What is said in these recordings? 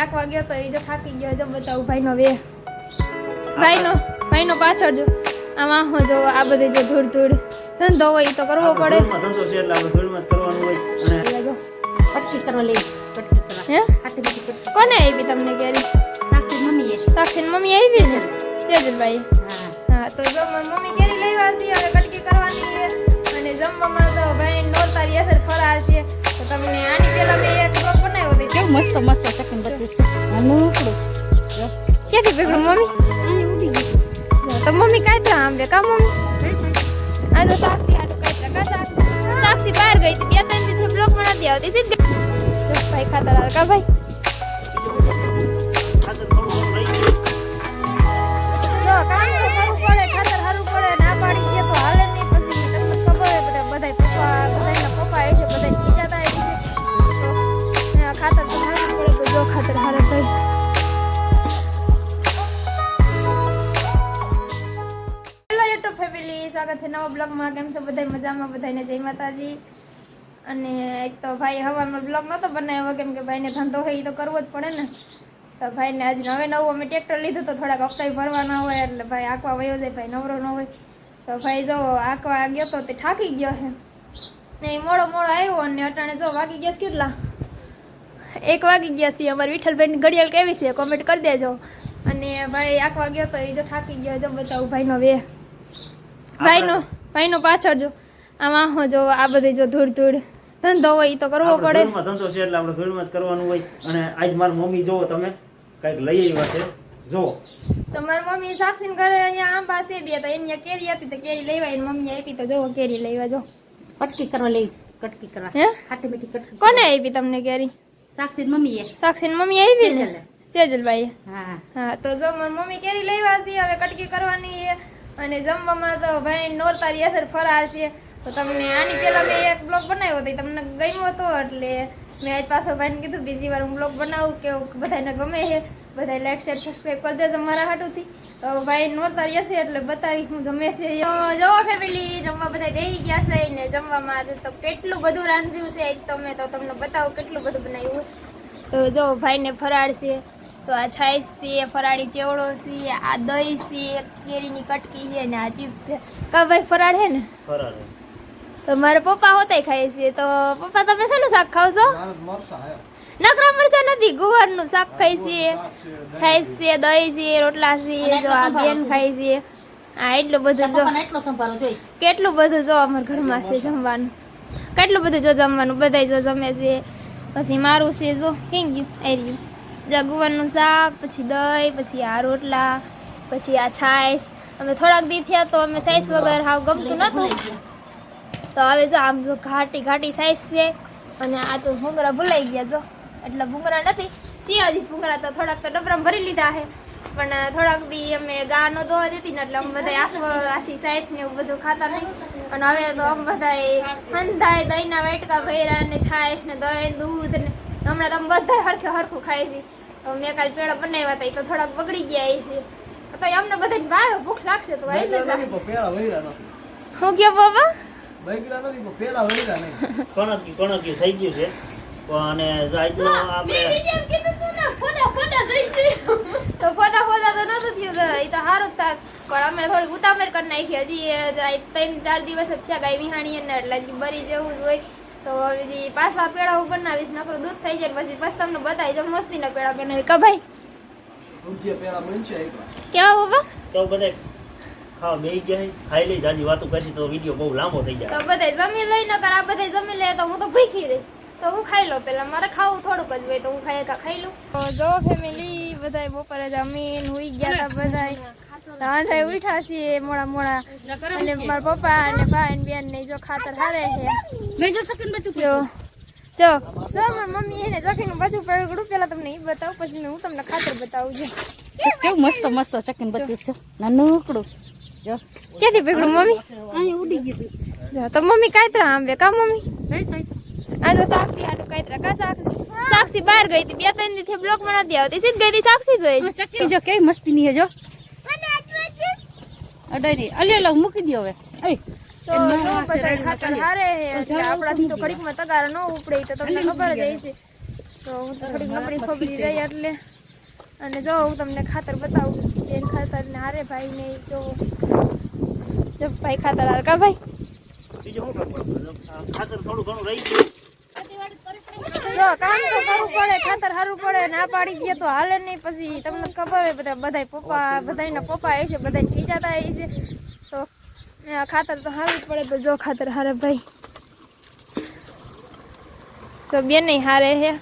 આખવા ગયો તો એ જો થાકી ગયો જો બતાવું ભાઈનો વે ભાઈનો પાછળ જો આમાં હો જો આ બધી જો ધૂળ ધૂળ ધંધો હોય તો કરવો પડે ધંધો છે એટલે આપણે ધૂળમાં જ કરવાનું હોય અને જો પટકી કરવા લઈ પટકી કરવા હે ખાટી બધી પટકી કોને આવી તમને કેરી સાક્ષી મમ્મી આવી ને તેજલભાઈ હા તો જો મારી મમ્મી કેરી લેવા છે હવે કટકી કરવાની છે અને જમવામાં તો ભાઈ નોરતારી અસર ફરાર છે તો તમને આની પહેલા મેં એક બ્લોગ બનાવ્યો હતો કેવું મસ્ત મસ્ત ચકન બત્તી છે અનુકડું ક્યાંથી પકડું મમ્મી ઉડી ગઈ તો મમ્મી કાંઈ આમ બે કા મમ્મી આ તો સાક્ષી આટું કાંઈ કા સાક્ષી બહાર ગઈ હતી 2-3 દિવસ બ્લોગ બનાવતી આવતી સીધી ભાઈ ખાતર હાર કા ભાઈ જો કામ તો કરવું પડે ખાતર હારવું પડે ના પાડી દે તો હાલે નહીં પછી તમને ખબર હે બધાય બધાના પપ્પા એ છે બધાય ખીજાતા એ છે તો ખાતર તો હારવું પડે તો જો ખાતર હારે ભાઈ સ્વાગત છે નવા બ્લોગમાં કેમ છો બધા મજામાં બધાને જય માતાજી અને એક તો ભાઈ હવારમાં બ્લોગ નહોતો બનાવ્યો કેમ કે ભાઈને ધંધો હોય એ તો કરવો જ પડે ને તો ભાઈને આજે નવું અમે ટ્રેક્ટર લીધું તો થોડાક હપ્તા ભરવાના હોય એટલે ભાઈ આંકવા વયો જાય ભાઈ નવરો ન હોય તો ભાઈ જો આંકવા ગયો તો તે થાકી ગયો છે ને એ મોડો આવ્યો અને અટાણે જો વાગી ગયા કેટલા 1 વાગી ગયા છે અમારી વિઠ્ઠલભાઈની ઘડિયાળ કેવી છે કોમેન્ટ કરી દેજો અને ભાઈ આંકવા ગયો તો એ જો થાકી ગયો જો બતાવું ભાઈનો વે ભાઈનો પાછળ જો આમાં હો જો આ બધી જો ધૂળ ધૂળ ધંધો હોય તો કરવો પડે ધંધો છે એટલે આપણે ધૂળમાં જ કરવાનું હોય અને આજ મારી મમ્મી જોવો તમે કઈક લઈ આવ્યા છે જો તો મારી મમ્મી સાક્ષી ઘરે અહીંયા આંબા છે બે તો એની કેરી હતી તો કેરી લેવા એની મમ્મી આપી તો જો કેરી લેવા જો પટકી કરવા લઈ કટકી કરવા હે ખાટી બધી કટકી કોને આપી તમને કેરી સાક્ષી મમ્મીએ સાક્ષી મમ્મી આવી ને સેજલભાઈ હા હા તો જો મારી મમ્મી કેરી લેવા છે હવે કટકી કરવાની છે અને જમવામાં તો ભાઈ નોરતારી અસર ફરાર છે તો તમને આની પહેલા મેં એક બ્લોગ બનાવ્યો હતો તમને ગમ્યો હતો એટલે મેં આજ પાછો ભાઈને કીધું બીજી વાર હું બ્લોગ બનાવું કે બધાને ગમે છે બધા લાઈક શેર સબસ્ક્રાઈબ કરી દેજો મારા હાટુથી તો ભાઈ નોરતારી હશે એટલે બતાવી હું જમે છે જો ફેમિલી જમવા બધા બેસી ગયા છે ને જમવામાં તો કેટલું બધું રાંધ્યું છે એક તો મેં તો તમને બતાવું કેટલું બધું બનાવ્યું તો જો ભાઈને ફરાળ છે તો આ છાશ છે ફરાળી ચેવડો છે આ દહીં છે કેરીની કટકી છે ને આ ચીપ્સ છે કા ભાઈ ફરાળ છે ને ફરાળ તો મારા પપ્પા હોતાય ખાય છે તો પપ્પા તમે શેનું શાક ખાવ છો નકરા મરસા નથી ગુવારનું શાક ખાય છે છાશ છે દહીં છે રોટલા છે જો આ બેન ખાય છે આ એટલું બધું જો એટલો સંભારો જોઈશ કેટલું બધું જો અમારા ઘરમાં છે જમવાનું કેટલું બધું જો જમવાનું બધાય જો જમે છે પછી મારું છે જો કેમ ગયું આવી ગયું જગુવાનું શાક પછી દહીં પછી આ રોટલા પછી આ છાશ અમે થોડાક દી થયા તો અમે સાઈસ વગર હાવ ગમતું નહોતું તો હવે જો આમ જો ઘાટી છાશ છે અને આ તો ભૂંગરા ભૂલાઈ ગયા જો એટલે ભૂંગરા નથી સિયાજી ભૂંગરા તો થોડાક તો ડબરામાં ભરી લીધા છે પણ થોડાક દી અમે ગાનો દોવા દેતી ને એટલે અમે બધા આસી સાઈસ ને એવું બધું ખાતા નહીં અને હવે તો અમે બધા હંધાય દહીંના વાટકા ભર્યા ને છાશ ને દહીં દૂધ ને હમણાં તો અમે બધા હરખું ખાય છે મેં કાલે પેડા બનાવ્યા હતા તો થોડાક બગડી ગયા છે તો અમને બધા ભાવે ભૂખ લાગશે તો શું કે બાબા કણકી થઈ ગયું છે અને આજનો આપણે તો ફોટા તો નતું થયું એ તો સારું જ થાત પણ અમે થોડી ઉતામેર કરી નાખી હજી 3-4 દિવસ જ થયા ગાય વિહાણી ને એટલે હજી બરી જેવું જ હોય તો હજી પાછા પેડા હું બનાવીશ નકરું દૂધ થઈ જાય પછી તમને બતાવી જો મસ્તીના પેડા બનાવી કા ભાઈ કેવા બાબા તો બધા ખાવા બેસી ગયા ખાઈ લઈ જાજી વાતો કરશી તો વિડીયો બહુ લાંબો થઈ જાય તો બધા જમી લઈ નકર આ બધા જમી લે તો હું તો ભૂખી રહીશ તો હું ખાઈ લઉં પેલા મારે ખાવું થોડુંક જ હોય તો હું ખાઈ લઉં તો જો ફેમિલી બધા બપોરે જમીન હુઈ ગયા હતા બધા બધા ઉઠ્યા છીએ મોડા અને મારા પપ્પા અને ભાઈ ને બેન ને જો ખાતર હારે છે જો મારી મમ્મી એને ચકીનું બાજુ પકડું પેલા તમને એ બતાવું પછી હું તમને ખાતર બતાવું છું કેવું મસ્ત ચકન બત્તી છે નાનકડું જો ક્યાંથી પકડું મમ્મી અહીં ઉડી ગયું જો તો મમ્મી કાતરા આંબે કા મમ્મી આ તો સાક્ષી આટું કાતરા કા સાક્ષી બહાર ગઈ હતી 2-3 દિવસથી બ્લોક માં નથી આવતી સીધ ગઈ હતી સાક્ષી ગઈ ચકન જો કેવી મસ્તી ની છે જો અડાઈ અલ્યો મૂકી દો હવે તો ખાતર હારે એટલે આપણાથી તો ઘડીકમાં તગાર ન ઉપડે તો તમને ખબર જ હશે તો હું તો થોડીક નબળી ખબરી રહી એટલે અને જો હું તમને ખાતર બતાવું બેન ખાતર ને હારે ભાઈ ને જો ભાઈ ખાતર હાર કા ભાઈ બીજું શું કરવું? ખાતર થોડું ઘણું રહી ગયું. જો કામ તો કરવું પડે, ખાતર સારું પડે. ના પાડી દઈએ તો હાલે નહીં. પછી તમને ખબર હોય બધા પપ્પા બધાના પપ્પા એ છે, બધા ખીજાતા એ છે, તો ખાતર તો સારું જ પડે. તો જો ખાતર હારે ભાઈ તો બેન નહીં હારે હે.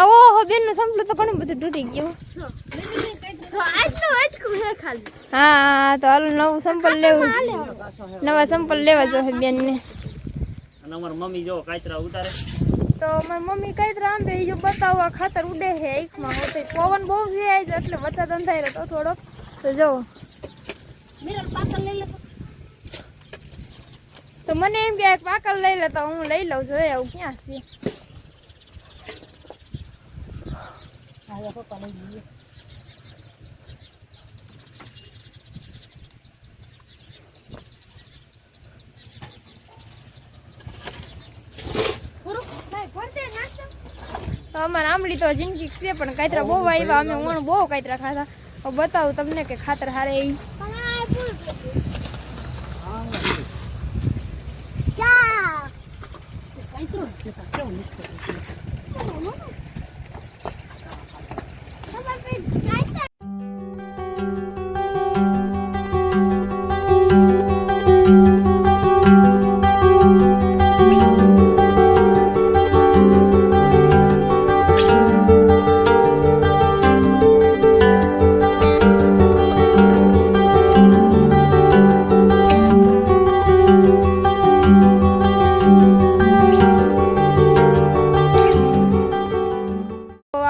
ઓહો બેન નું સંપલું તો ઘણું બધું તૂટી ગયું. હા તો હાલ નવું સંપલ લેવું, નવા સંપલ લેવા જોઈએ બેન ને. અને અમારી મમ્મી જો કાચરા ઉતારે. તો મારી મમ્મી કાંઈ આંબે એ જો બતાવવા ખાતર ઉડે છે એકમાં હોતે. પવન બહુ છે આજ એટલે વરસાદ અંધારો તો થોડોક. તો જો તો મને એમ કે પાકલ લઈ લે તો હું લઈ લઉં છું. આવું ક્યાં છે? અમારે આંબલી તો જિંદગી છે પણ કાતરા બહુ આવ્યા. અમે હું બહુ કાતરા ખાધા. બતાવું તમને કે ખાતર હારે એ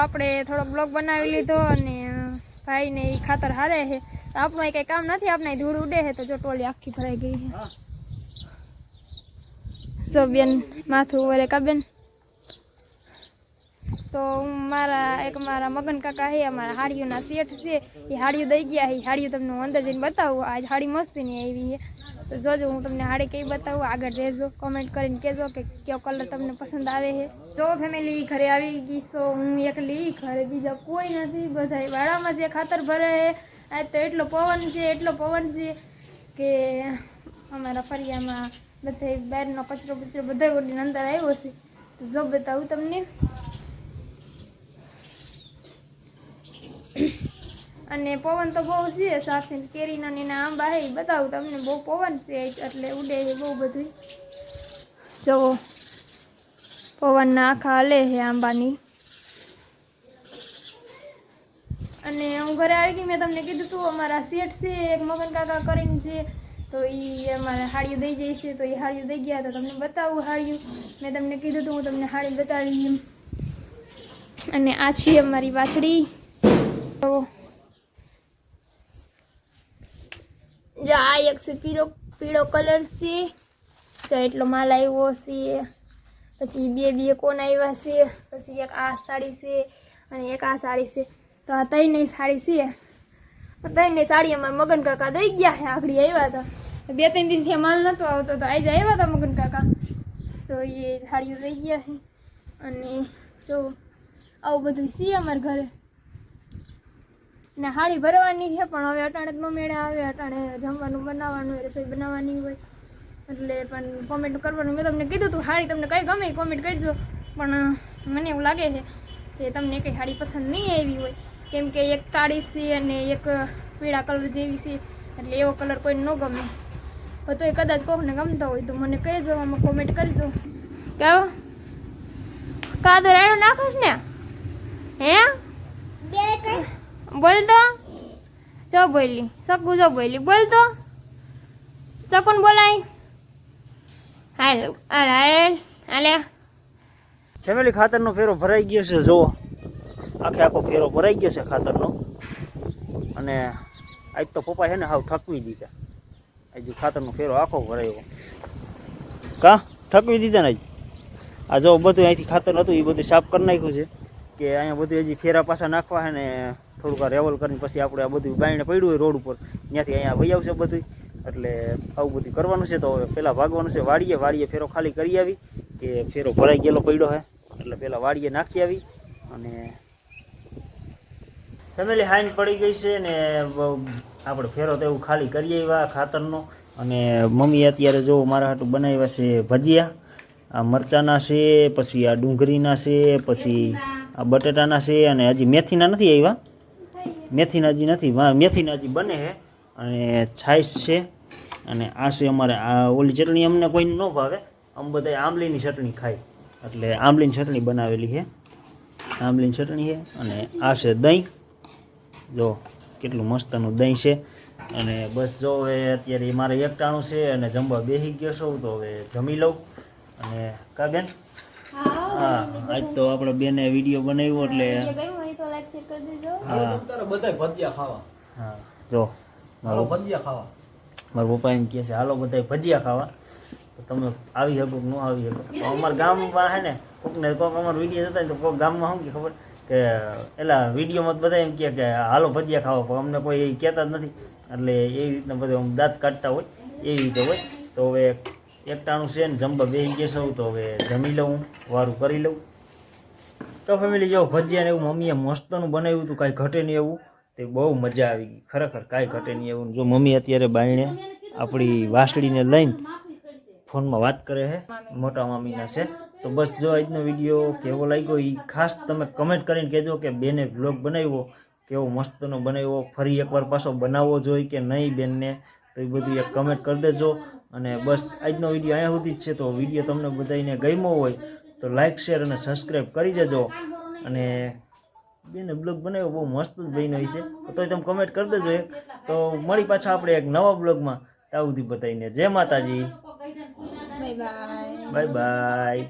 આપણે થોડોક બ્લોગ બનાવી લીધો અને ભાઈ ને એ ખાતર હારે છે. આપણું કઈ કામ નથી, આપણે ધૂળ ઉડે છે. તો જો ટોલી આખી ભરાઈ ગઈ છે. સો બેન માથું વરે કા બેન. તો મારા મગન કાકા છે, અમારા હાડીઓના શેઠ છે, એ હાડીઓ દઈ ગયા છે. હાડીઓ તમને હું અંદર જઈને બતાવું. આજ હાડી મસ્તી ની આવી છે. તો જોજો હું તમને હાડી કઈ બતાવું. આગળ રહેજો, કોમેન્ટ કરીને કહેજો કે કયો કલર તમને પસંદ આવે છે. તો ફેમિલી ઘરે આવી ગઈ. સો હું એકલી ઘરે, બીજા કોઈ નથી. બધા વાડામાં છે, ખાતર ભરે છે. આજ તો એટલો પવન છે કે અમારા ફરિયામાં બધા બહારનો કચરો બધા ઓડીને અંદર આવ્યો છે. તો જો બતાવું તમને. અને પવન તો બહુ છે. સાથે કેરીના ને એના આંબા છે બતાવું તમને. બહુ પવન છે એટલે ઉડે છે બહુ બધું. જુઓ પવનના આખા હલે છે આંબાની. અને હું ઘરે આવી ગઈ. મેં તમને કીધું તું અમારા શેઠ છે એક મગન કાકા કરીને છે, તો એ અમારે હાડીઓ દઈ જાય છે. તો એ હાડીઓ દઈ ગયા. તો તમને બતાવું હાડીઓ. મેં તમને કીધું તું હું તમને હાડી બતાવી. અને આ છે અમારી વાછડી. તો આ એક છે પીળો કલર છે. તો એટલો માલ આવ્યો છે. પછી બે કોન આવ્યા છે. પછી એક આ સાડી છે અને એક આ સાડી છે. તો આ ત્રણેય સાડી છે. ત્રણેય સાડી અમારા મગન કાકા દઈ ગયા છે. આગળ આવ્યા હતા 2-3 દિવસથી માલ નહોતો આવતો, તો આજે આવ્યા હતા મગન કાકા. તો એ સાડીઓ દઈ ગયા છે. અને જો આવું બધું છે અમારા ઘરે. ને હાડી ભરવાની છે પણ હવે અટાણે નો મેળે આવે. અટાણે જમવાનું બનાવવાનું હોય, રસોઈ બનાવવાની હોય એટલે પણ કોમેન્ટ કરવાનું. મેં તમને કીધું તું હાડી તમને કઈ ગમે કોમેન્ટ કરજો. પણ મને એવું લાગે છે કે તમને કંઈ હાડી પસંદ નહીં આવી હોય, કેમ કે એક કાળી છે અને એક પીળા કલર જેવી છે. એટલે એવો કલર કોઈને ન ગમે. તો એ કદાચ કોઈને ગમતા હોય તો મને કહેજો, આમાં કોમેન્ટ કરજો. કેવો કાદો રાયડો નાખોશ ને? હે બોલ તો. જો બોલી શકું, જો બોલી બોલ તો. શકુન બોલાય. હાલ હાલે ફેમિલી ખાતરનો ફેરો ભરાઈ ગયો છે. જુઓ આખો ફેરો ભરાઈ ગયો છે ખાતરનો. અને આજ તો પપ્પા છે ને હાવ ઠકવી દીધા. આજે ખાતરનો ફેરો આખો ભરાયો. કા ઠકવી દીધા ને? આ જો બધું અહીંથી ખાતર હતું એ બધું સાફ કરી નાખ્યું છે. કે અહીંયા બધું હજી ફેરા પાછા નાખવા છે ને થોડુંક રેવલ કરીને પછી આપણે આ બધું બાયણે પડ્યું હોય રોડ ઉપર, ત્યાંથી અહીંયા વહી આવશે બધું. એટલે આવું બધું કરવાનું છે. તો પહેલાં ભાગવાનું છે વાડીએ ફેરો ખાલી કરી આવી કે ફેરો ભરાઈ ગયેલો પડ્યો છે. એટલે પહેલાં વાડીએ નાખી આવી. અને ફેમિલી હાઈન પડી ગઈ છે ને આપણે ફેરો તો એવું ખાલી કરી આવ્યા ખાતરનો. અને મમ્મી અત્યારે જો મારા હાટું બનાવ્યા છે ભજીયા. આ મરચાંના છે, પછી આ ડુંગળીના છે, પછી આ બટેટાના છે, અને હજી મેથીના નથી આવ્યા. મેથીના હજી નથી, મેથીના હજી બને છે. અને છાશ છે. અને આ છે અમારે આ ઓલી ચટણી અમને કોઈને ન ભાવે, આમ બધા આંબલીની ચટણી ખાય એટલે આંબલીની ચટણી બનાવેલી છે. આંબલીની ચટણી છે. અને આ છે દહીં, જો કેટલું મસ્તનું દહીં છે. અને બસ જો હવે અત્યારે મારે એકટાણું છે અને જમવા બેસી ગયો છું, તો હવે જમી લઉં. અને કા બેન? હા, આજ તો આપણે બેને વિડીયો બનાવ્યો એટલે હા જો મારા પપ્પા એમ કહે છે હાલો બધા ભજીયા ખાવા, તો તમે આવી શકો ન આવી શકો. તો અમારા ગામમાં છે ને કોકને કોક અમારો વિડીયો જતા ને તો કોઈક ગામમાં શું કે ખબર કે એલા વિડીયોમાં બધા એમ કહે કે હાલો ભજીયા ખાવા, પણ અમને કોઈ કહેતા જ નથી. એટલે એવી રીતના બધું દાંત કાઢતા હોય એવી રીતે હોય. તો હવે એકટાણું છે ને જમવા બેસી ગયા તો હવે જમી લઉં, વારું કરી લઉં. તો ફેમિલી જો ભજીયા ને એવું મમ્મીએ મસ્તનું બનાવ્યું હતું, કાંઈ ઘટે નહીં એવું. તે બહુ મજા આવી ગઈ ખરેખર, કાંઈ ઘટે નહીં એવું. જો મમ્મી અત્યારે બાયણે આપણી વાસળીને લઈને ફોનમાં વાત કરે છે, મોટા મામીના છે. તો બસ જો આજનો વિડીયો કેવો લાગ્યો એ ખાસ તમે કમેન્ટ કરીને કહેજો કે બેને વ્લોગ બનાવ્યો કેવો મસ્તનો બનાવ્યો, ફરી એકવાર પાછો બનાવવો જોઈએ કે નહીં બેનને, તો એ બધું એક કમેન્ટ કરી દેજો. અને બસ આજનો વિડીયો અહીંયા સુધી જ છે. તો વિડીયો તમને બધાને ગમ્યો હોય તો લાઇક, શેર અને સબસ્ક્રાઈબ કરી દેજો. અને બેને બ્લોગ બનાવ્યો બહુ મસ્ત જ બન્યો છે, તો તમે કમેન્ટ કરી દેજો એક. તો મળી પાછા આપણે એક નવા બ્લોગમાં. ત્યાં સુધી બધાને જય માતાજી, બાય બાય.